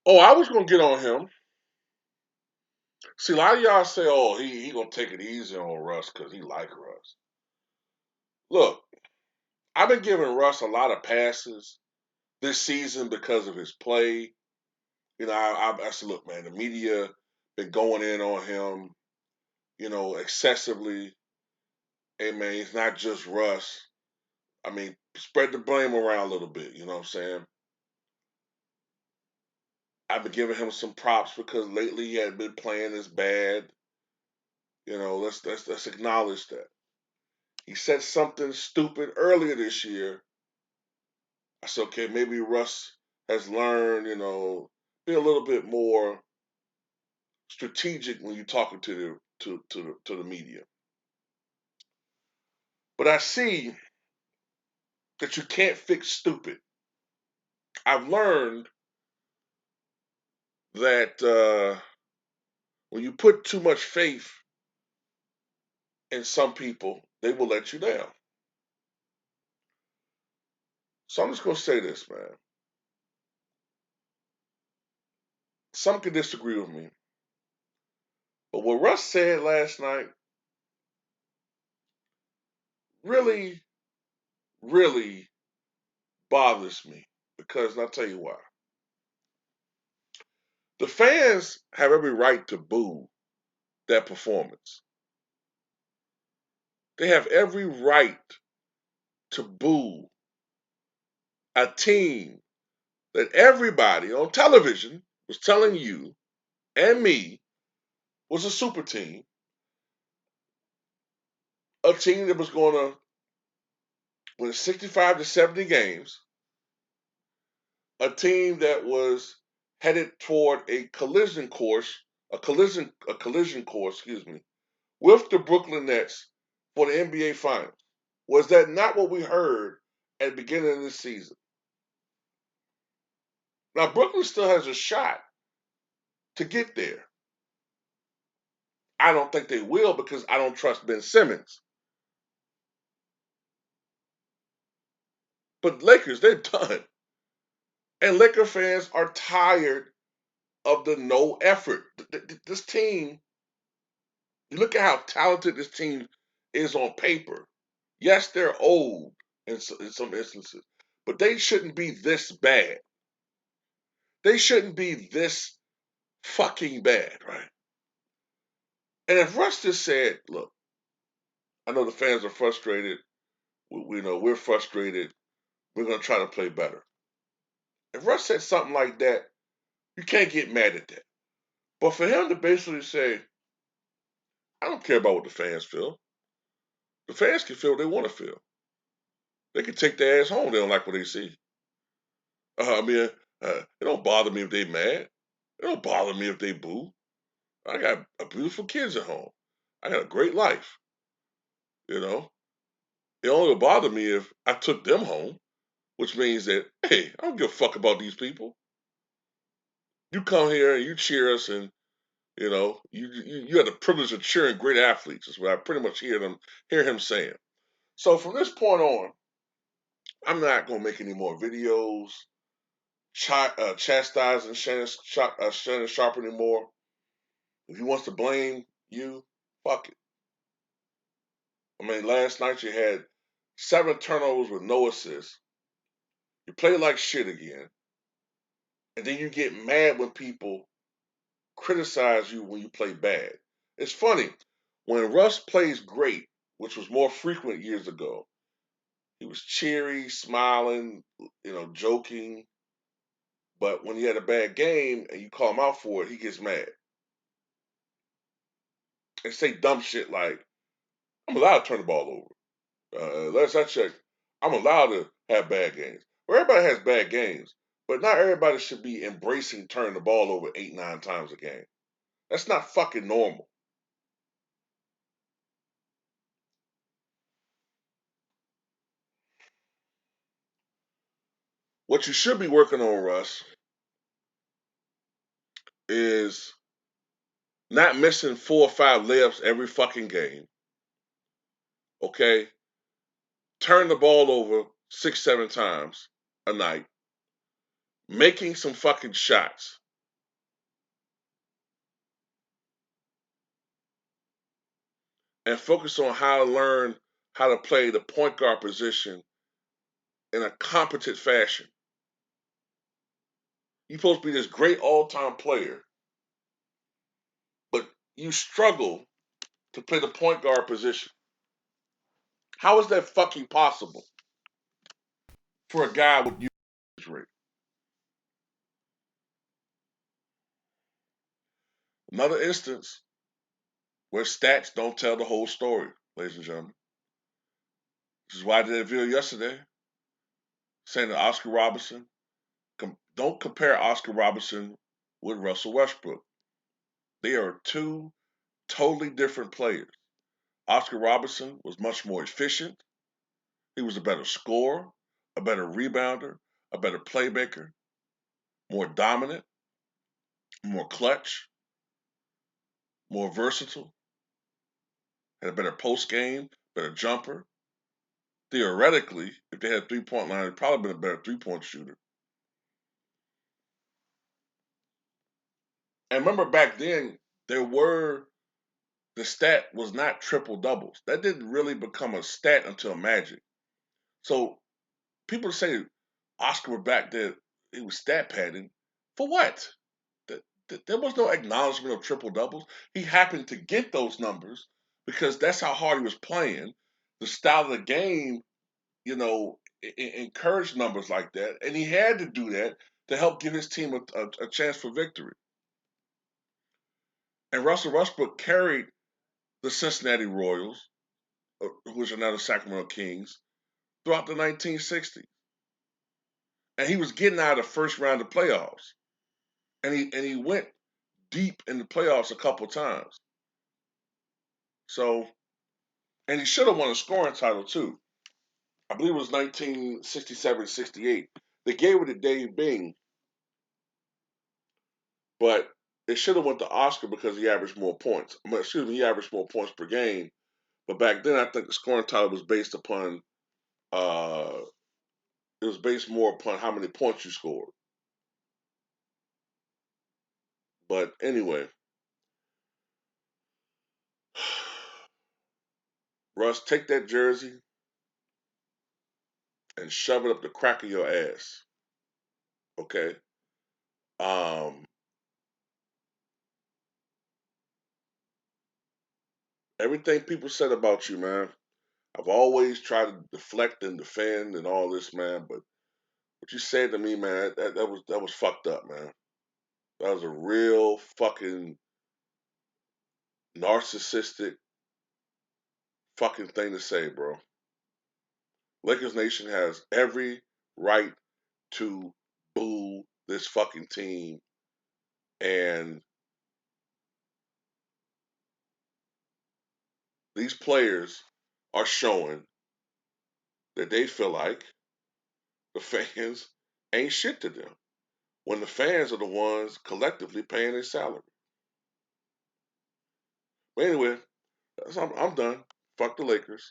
Oh, I was gonna get on him. See, a lot of y'all say, "Oh, he gonna take it easy on Russ because he like Russ." Look, I've been giving Russ a lot of passes this season because of his play. I said, look, man, the media been going in on him, excessively. Hey, man, it's not just Russ. I mean, spread the blame around a little bit. You know what I'm saying? I've been giving him some props because lately he had been playing as bad. Let's acknowledge that. He said something stupid earlier this year. I said, okay, maybe Russ has learned, be a little bit more strategic when you're talking to the media. But I see that you can't fix stupid. I've learned that when you put too much faith in some people, they will let you down. So I'm just gonna say this, man. Some can disagree with me, but what Russ said last night really, really bothers me because I'll tell you why. The fans have every right to boo that performance. They have every right to boo a team that everybody on television was telling you and me was a super team, a team that was going to win 65 to 70 games, a team that was headed toward a collision course, excuse me, with the Brooklyn Nets for the NBA Finals. Was that not what we heard at the beginning of this season? Now Brooklyn still has a shot to get there. I don't think they will because I don't trust Ben Simmons. But Lakers, they're done. And Laker fans are tired of the no effort. This team, you look at how talented this team is on paper. Yes, they're old in some instances, but they shouldn't be this bad. They shouldn't be this fucking bad, right? And if Russ just said, look, I know the fans are frustrated. We know we're frustrated. We're going to try to play better. If Russ said something like that, you can't get mad at that. But for him to basically say, I don't care about what the fans feel. The fans can feel what they want to feel. They can take their ass home. They don't like what they see. I mean, it don't bother me if they mad. It don't bother me if they boo. I got beautiful kids at home. I got a great life. You know, it only would bother me if I took them home, which means that hey, I don't give a fuck about these people. You come here and you cheer us, and you had the privilege of cheering great athletes. Is what I pretty much hear him saying. So from this point on, I'm not gonna make any more videos chastising Shannon Sharp anymore. If he wants to blame you, fuck it. I mean, last night you had 7 turnovers with no assists. You play like shit again, and then you get mad when people criticize you when you play bad. It's funny when Russ plays great, which was more frequent years ago. He was cheery, smiling, joking. But when he had a bad game and you call him out for it, he gets mad and say dumb shit like, "I'm allowed to turn the ball over." Last I checked, I'm allowed to have bad games. Well, everybody has bad games, but not everybody should be embracing turning the ball over 8, 9 times a game. That's not fucking normal. What you should be working on, Russ, is not missing 4 or 5 layups every fucking game. Okay, turn the ball over 6, 7 times a night, making some fucking shots. and focus on how to learn how to play the point guard position in a competent fashion. You're supposed to be this great all-time player, but you struggle to play the point guard position. How is that fucking possible for a guy with usage rate? Another instance where stats don't tell the whole story, ladies and gentlemen. This is why I did a video yesterday saying that Oscar Robertson, don't compare Oscar Robertson with Russell Westbrook. They are two totally different players. Oscar Robertson was much more efficient. He was a better scorer, a better rebounder, a better playmaker, more dominant, more clutch, more versatile, had a better post game, better jumper. Theoretically, if they had a 3-point line, they'd probably been a better 3-point shooter. And remember back then, the stat was not triple doubles. That didn't really become a stat until Magic. So people say Oscar back there, he was stat padding. For what? There was no acknowledgement of triple doubles. He happened to get those numbers because that's how hard he was playing. The style of the game, encouraged numbers like that, and he had to do that to help give his team a chance for victory. And Russell Westbrook carried the Cincinnati Royals, which are now the Sacramento Kings, throughout the 1960s. And he was getting out of the first round of playoffs. And he went deep in the playoffs a couple times. So, and he should have won a scoring title too. I believe it was 1967-68. They gave it to Dave Bing, but it should have went to Oscar because he averaged more points. He averaged more points per game. But back then, I think the scoring title was based upon uh, it was based more upon how many points you scored. But anyway, Russ, take that jersey and shove it up the crack of your ass. Okay. Um, Everything people said about you, man. I've always tried to deflect and defend and all this, man. But what you said to me, man, that was fucked up, man. That was a real fucking narcissistic fucking thing to say, bro. Lakers Nation has every right to boo this fucking team, and these players are showing that they feel like the fans ain't shit to them when the fans are the ones collectively paying their salary. But anyway, I'm done. Fuck the Lakers.